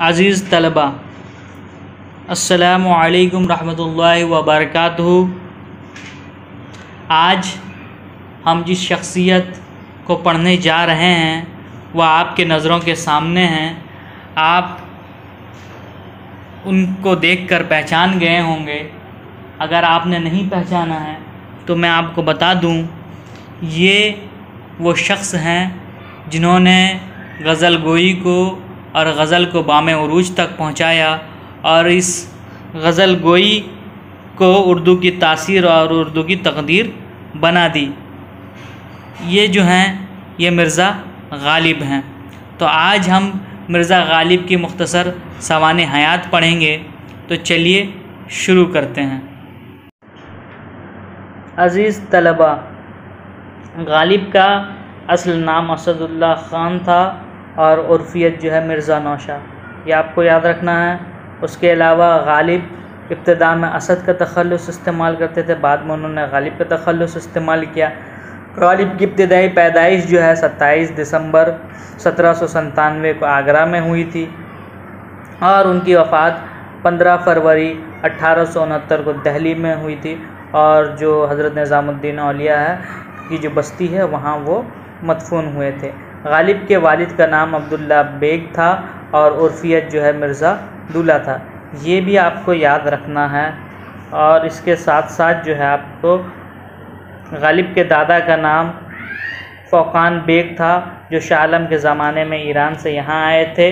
अज़ीज़ तलबा, अस्सलामु अलैकुम रहमतुल्लाहि व बरकातुहू। आज हम जिस शख्सियत को पढ़ने जा रहे हैं वह आपके नज़रों के सामने हैं। आप उनको देखकर पहचान गए होंगे। अगर आपने नहीं पहचाना है तो मैं आपको बता दूं, ये वो शख्स हैं जिन्होंने गज़ल गोई को और गज़ल को बामे उरूज तक पहुंचाया और इस गज़ल गोई को उर्दू की तासीर और उर्दू की तकदीर बना दी। ये जो हैं ये मिर्ज़ा गालिब हैं। तो आज हम मिर्ज़ा गालिब की मुख्तसर सवाने हयात पढ़ेंगे। तो चलिए शुरू करते हैं। अज़ीज़ तलबा, गालिब का असल नाम असदुल्लाह ख़ान था और उर्फियत जो है मिर्ज़ा नौशा, ये आपको याद रखना है। उसके अलावा गालिब इब्तिदा में असद का तखल्लुस इस्तेमाल करते थे, बाद में उन्होंने गालिब का तखल्लुस इस्तेमाल किया। गालिब की इब्तिदाई पैदाइश जो है 27 दिसंबर 1797 को आगरा में हुई थी और उनकी वफ़ात 15 फरवरी 1869 को दिल्ली में हुई थी। और जो हज़रत निज़ामुद्दीन औलिया है की जो बस्ती है वहाँ वो मदफून हुए थे। गालिब के वालिद का नाम अब्दुल्ला बेग था और उर्फियत जो है मिर्ज़ा दूल्हा था। ये भी आपको याद रखना है। और इसके साथ साथ जो है आपको गालिब के दादा का नाम फ़ौकान बेग था जो शाह आलम के ज़माने में ईरान से यहाँ आए थे।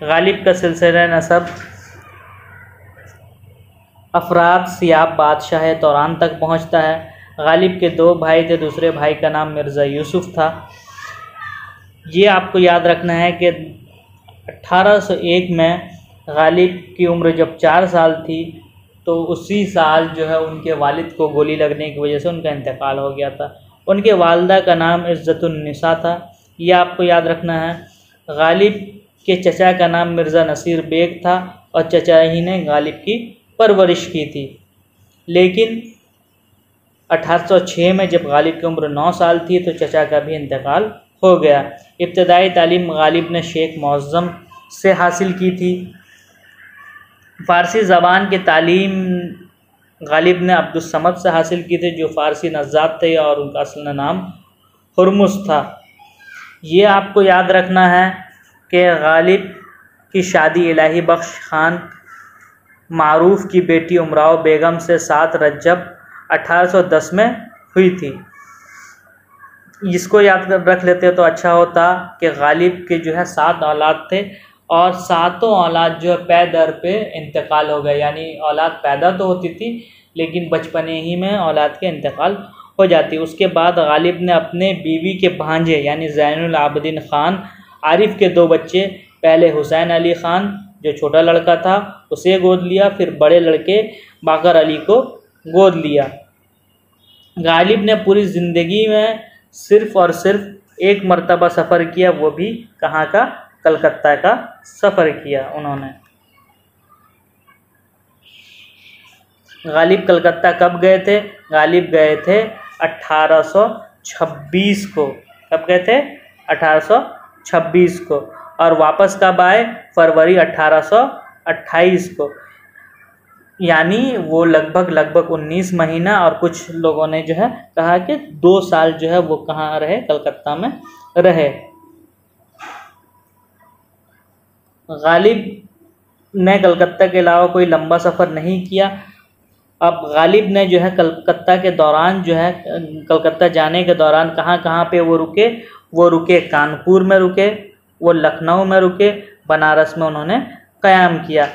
गालिब का सिलसिला नसब अफराद सियाब बादशाह तौरान तक पहुँचता है। गालिब के 2 भाई थे, दूसरे भाई का नाम मिर्ज़ा यूसुफ था। ये आपको याद रखना है कि 1801 में गालिब की उम्र जब 4 साल थी तो उसी साल जो है उनके वालिद को गोली लगने की वजह से उनका इंतकाल हो गया था। उनके वालिदा का नाम इज़्ज़तुन्निसा था। ये आपको याद रखना है। गालिब के चचा का नाम मिर्ज़ा नसीर बेग था और चचा ही ने गालिब की परवरिश की थी। लेकिन 1806 में जब गालिब की उम्र 9 साल थी तो चचा का भी इंतकाल हो गया। इब्तदाई तालीम गालिब ने शेख मुअज़्ज़म से हासिल की थी। फ़ारसी ज़बान की तालीम गालिब ने अब्दुस्समद से हासिल की थी जो फ़ारसी नज़्ज़ात थे और उनका असल नाम हुरमुज़ था। ये आपको याद रखना है कि गालिब की शादी इलाही बख्श ख़ान मारूफ़ की बेटी उमराव बेगम से 7 रजब 1810 में हुई थी। इसको याद रख लेते तो अच्छा होता कि गालिब के जो है 7 औलाद थे और 7 औलाद जो है पै दर पे इंतकाल हो गए। यानी औलाद पैदा तो होती थी लेकिन बचपने ही में औलाद के इंतकाल हो जाती। उसके बाद गालिब ने अपने बीवी के भांजे यानी ज़ैनुल आबिदीन ख़ान आरिफ के 2 बच्चे, पहले हुसैन अली ख़ान जो छोटा लड़का था उसे गोद लिया, फिर बड़े लड़के बाकर अली को गोद लिया। गालिब ने पूरी ज़िंदगी में सिर्फ़ और सिर्फ एक मरतबा सफ़र किया, वो भी कहाँ का? कलकत्ता का सफ़र किया उन्होंने। गालिब कलकत्ता कब गए थे? गालिब गए थे 1826 को। कब गए थे? 1826 को। और वापस कब आए? फरवरी 1828 को। यानी वो लगभग 19 महीना और कुछ लोगों ने जो है कहा कि 2 साल जो है वो कहाँ रहे? कलकत्ता में रहे। गालिब ने कलकत्ता के अलावा कोई लंबा सफ़र नहीं किया। अब गालिब ने जो है कलकत्ता के दौरान जो है कलकत्ता जाने के दौरान कहाँ पे वो रुके? वो रुके कानपुर में रुके, वो लखनऊ में रुके, बनारस में उन्होंने क़याम किया।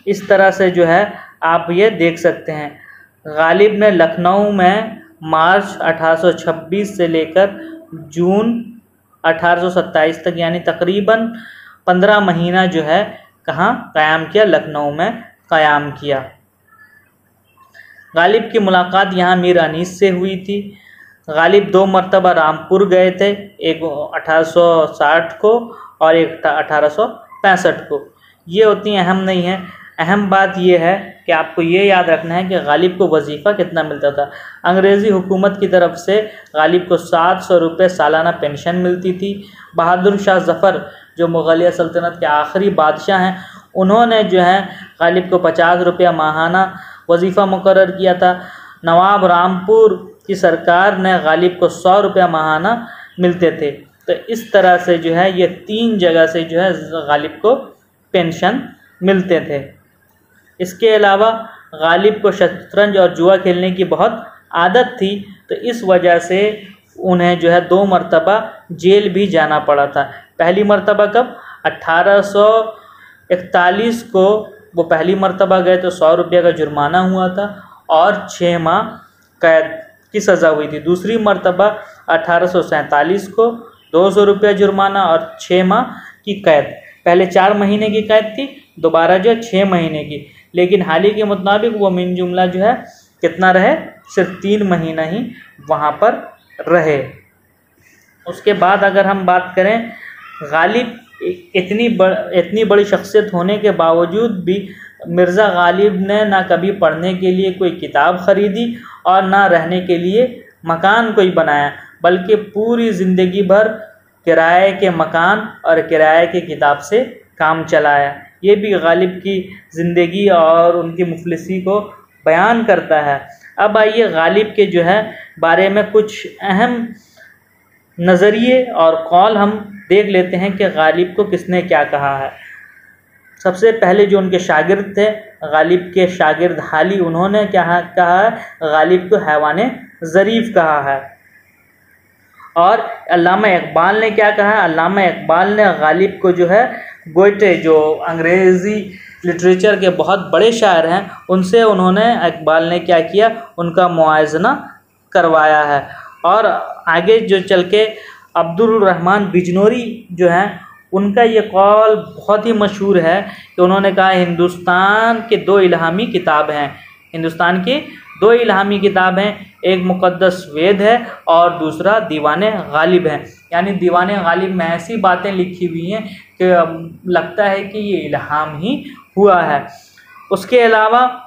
इस तरह से जो है आप ये देख सकते हैं। गालिब ने लखनऊ में मार्च 1826 से लेकर जून 1827 तक यानी तकरीबन 15 महीना जो है कहाँ क़याम किया? लखनऊ में क़याम किया। गालिब की मुलाकात यहाँ मीर अनीस से हुई थी। गालिब 2 मरतबा रामपुर गए थे, एक 1860 को और एक 1865 को। ये उतनी अहम नहीं है। अहम बात यह है कि आपको ये याद रखना है कि गालिब को वजीफ़ा कितना मिलता था। अंग्रेज़ी हुकूमत की तरफ से गालिब को 700 रुपये सालाना पेंशन मिलती थी। बहादुर शाह ज़फ़र जो मुग़लिया सल्तनत के आखिरी बादशाह हैं, उन्होंने जो है गालिब को 50 रुपया माहाना वजीफ़ा मुकर्रर किया था। नवाब रामपुर की सरकार ने गालिब को 100 रुपया माहाना मिलते थे। तो इस तरह से जो है ये 3 जगह से जो है गालिब को पेंशन मिलते थे। इसके अलावा गालिब को शतरंज और जुआ खेलने की बहुत आदत थी, तो इस वजह से उन्हें जो है 2 मरतबा जेल भी जाना पड़ा था। पहली मरतबा कब? 1841 को वो पहली मरतबा गए तो 100 रुपये का जुर्माना हुआ था और 6 माह कैद की सज़ा हुई थी। दूसरी मरतबा 1847 को 200 रुपया जुर्माना और 6 माह की कैद। पहले 4 महीने की कैद थी, दोबारा जो 6 महीने की, लेकिन हाल ही के मुताबिक वो मिन जुमला जो है कितना रहे? सिर्फ 3 महीना ही वहाँ पर रहे। उसके बाद अगर हम बात करें, गालिब इतनी बड़ी शख्सियत होने के बावजूद भी मिर्ज़ा गालिब ने ना कभी पढ़ने के लिए कोई किताब ख़रीदी और ना रहने के लिए मकान कोई बनाया, बल्कि पूरी ज़िंदगी भर किराए के मकान और किराए की किताब से काम चलाया। ये भी गालिब की ज़िंदगी और उनकी मुफलिसी को बयान करता है। अब आइए गालिब के जो है बारे में कुछ अहम नज़रिए और कौल हम देख लेते हैं कि गालिब को किसने क्या कहा है। सबसे पहले जो उनके शागिर्द थे, गालिब के शागिर्द हाली, उन्होंने क्या कहा है? गालिब को हैवान ज़रीफ़ कहा है। और अल्लामा इकबाल ने क्या कहा है? अल्लामा इकबाल ने गालिब को जो है गोयटे, जो अंग्रेज़ी लिटरेचर के बहुत बड़े शायर हैं, उनसे उन्होंने इकबाल ने क्या किया? उनका मुआज़ना करवाया है। और आगे जो चल के अब्दुल रहमान बिजनौरी जो हैं, उनका ये कौल बहुत ही मशहूर है कि उन्होंने कहा हिंदुस्तान के 2 इल्हामी किताब हैं। हिंदुस्तान की 2 इल्हामी किताब हैं, एक मुक़द्दस वेद है और दूसरा दीवाने गालिब है। यानी दीवाने गालिब में ऐसी बातें लिखी हुई हैं कि लगता है कि ये इल्हाम ही हुआ है। उसके अलावा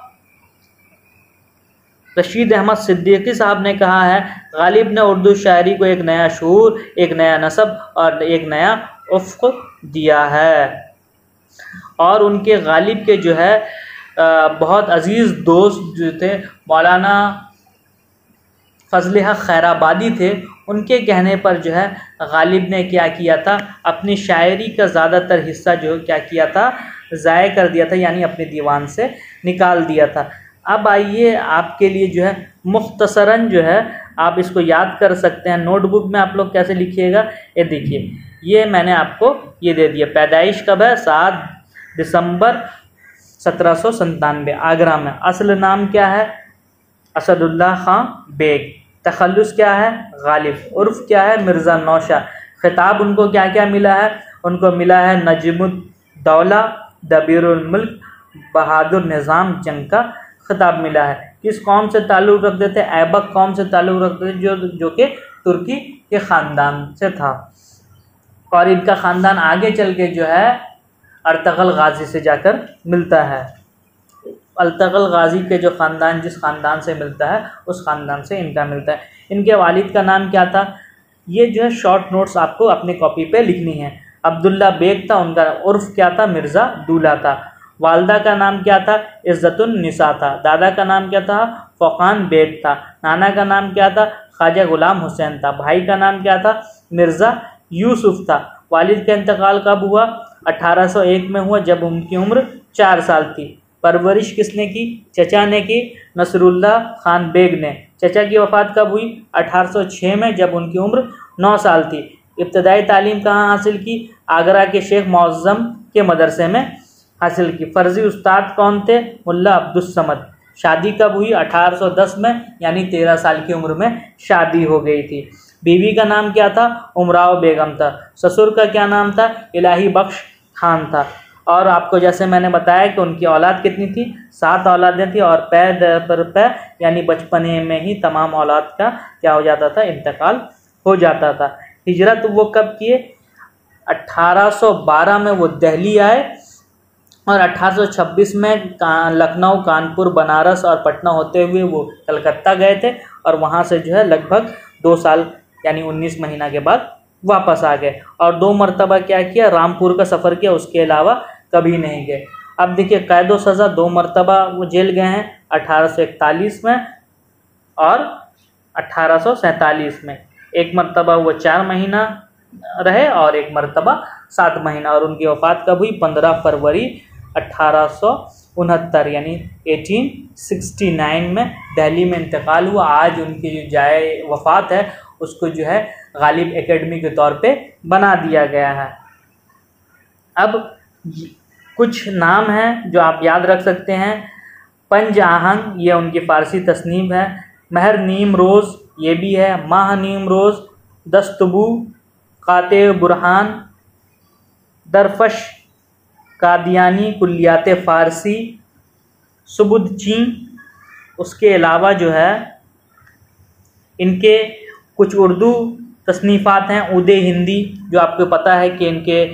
रशीद अहमद सिद्दीकी साहब ने कहा है, गालिब ने उर्दू शायरी को एक नया शूर, एक नया नसब और एक नया उफ़्क़ दिया है। और उनके गालिब के जो है बहुत अज़ीज़ दोस्त जो थे, मौलाना फजल हक खैराबादी थे, उनके कहने पर जो है गालिब ने क्या किया था? अपनी शायरी का ज़्यादातर हिस्सा जो क्या किया था? ज़ाय कर दिया था, यानी अपने दीवान से निकाल दिया था। अब आइए आपके लिए जो है मुख्तसरन जो है आप इसको याद कर सकते हैं। नोटबुक में आप लोग कैसे लिखिएगा, ये देखिए, ये मैंने आपको ये दे दिया। पैदाइश कब है? 7 दिसंबर 1797 आगरा में। असल नाम क्या है? असदुल्ला खां बेग। तखल्लुस क्या है? गालिब। उर्फ क्या है? मिर्ज़ा नौशा। खिताब उनको क्या क्या मिला है? उनको मिला है नजमुद्दौला, दबीरुल मुल्क, बहादुर निज़ाम जंग का खिताब मिला है। किस कौम से ताल्लुक़ रखते थे? ऐबक कौम से ताल्लुक़ रखते थे, जो कि तुर्की के ख़ानदान से था। और इनका ख़ानदान आगे चल के जो है अर्तगल गाज़ी से जाकर मिलता है। अर्तगल गाज़ी के जो ख़ानदान, जिस ख़ानदान से मिलता है, उस ख़ानदान से इनका मिलता है। इनके वालिद का नाम क्या था? ये जो है शॉर्ट नोट्स आपको अपनी कॉपी पे लिखनी है। अब्दुल्ला बेग था उनका। उर्फ क्या था? मिर्ज़ा दूल्हा था। वालदा का नाम क्या था? इज़्ज़तुन निसा था। दादा का नाम क्या था? फ़ौक़ान बेग था। नाना का नाम क्या था? ख्वाजा गुलाम हुसैन था। भाई का नाम क्या था? मिर्ज़ा यूसुफ था। वालिद का इंतकाल कब हुआ? 1801 में हुआ, जब उनकी उम्र 4 साल थी। परवरिश किसने की? चचा ने की, नसरुल्लाह खान बेग ने। चचा की वफ़ात कब हुई? 1806 में, जब उनकी उम्र 9 साल थी। इब्तदाई तालीम कहाँ हासिल की? आगरा के शेख मौज़्ज़म के मदरसे में हासिल की। फ़र्ज़ी उस्ताद कौन थे? मुल्ला अब्दुस्समद। शादी कब हुई? 1810 में, यानी 13 साल की उम्र में शादी हो गई थी। बीवी का नाम क्या था? उमराव बेगम था। ससुर का क्या नाम था? इलाही बख्श खान था। और आपको जैसे मैंने बताया कि उनकी औलाद कितनी थी? 7 औलादें थी। और पै यानी बचपने में ही तमाम औलाद का क्या हो जाता था? इंतकाल हो जाता था। हिजरत वो कब किए? 1812 में वो दिल्ली आए और 1826 में लखनऊ, कानपुर, बनारस और पटना होते हुए वो कलकत्ता गए थे और वहाँ से जो है लगभग 2 साल यानी 19 महीना के बाद वापस आ गए। और 2 मरतबा क्या किया, रामपुर का सफ़र किया, उसके अलावा कभी नहीं गए। अब देखिए कैद व सज़ा 2 मरतबा वो जेल गए हैं, 1841 में और 1847 में। एक मरतबा वो 4 महीना रहे और एक मरतबा 7 महीना। और उनकी वफ़ात कब हुई, 15 फरवरी 1869 यानी 1869 में दिल्ली में इंतकाल हुआ। आज उनकी जो जाए वफ़ात है उसको जो है गालिब एकेडमी के तौर पे बना दिया गया है। अब कुछ नाम हैं जो आप याद रख सकते हैं। पंज आहंग ये उनकी फ़ारसी तस्नीफ है। महर नीम रोज़ ये भी है। माह नीम रोज़, दस्तबू, काते बुरहान, दरफश, कादियानी, कुल्लियात फ़ारसी, सुबुदची। उसके अलावा जो है इनके कुछ उर्दू तस्नीफ़ात हैं। उदे हिंदी जो आपको पता है कि इनके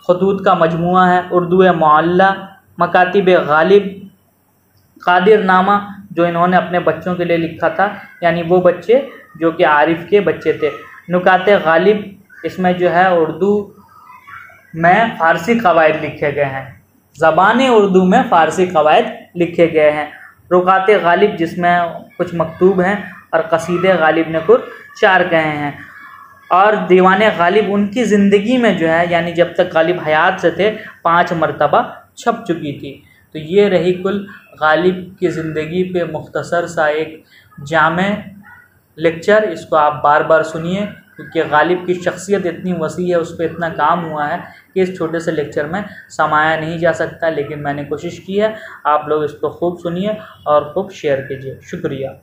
खतूत का मजमुआ है। उर्दू मुअल्ला, मकातिब गालिब, कादिर नामा जो इन्होंने अपने बच्चों के लिए लिखा था, यानी वो बच्चे जो कि आरिफ के बच्चे थे। नुकाते गालिब इसमें जो है उर्दू में फ़ारसी क़वायद लिखे गए हैं, ज़बान उर्दू में फ़ारसी क़वायद लिखे गए हैं। रुकाते गालिब जिसमें कुछ मकतूब हैं और कसीदे गालिब ने कुछ 4 गए हैं। और दीवाने गालिब उनकी ज़िंदगी में जो है यानी जब तक गालिब हयात से थे 5 मरतबा छप चुकी थी। तो ये रही कुल गालिब की ज़िंदगी पे मुख्तसर सा एक जामे लेक्चर। इसको आप बार बार सुनिए क्योंकि गालिब की शख्सियत इतनी वसी है, उस पर इतना काम हुआ है कि इस छोटे से लेक्चर में समाया नहीं जा सकता। लेकिन मैंने कोशिश की है। आप लोग इसको खूब सुनिए और खूब शेयर कीजिए। शुक्रिया।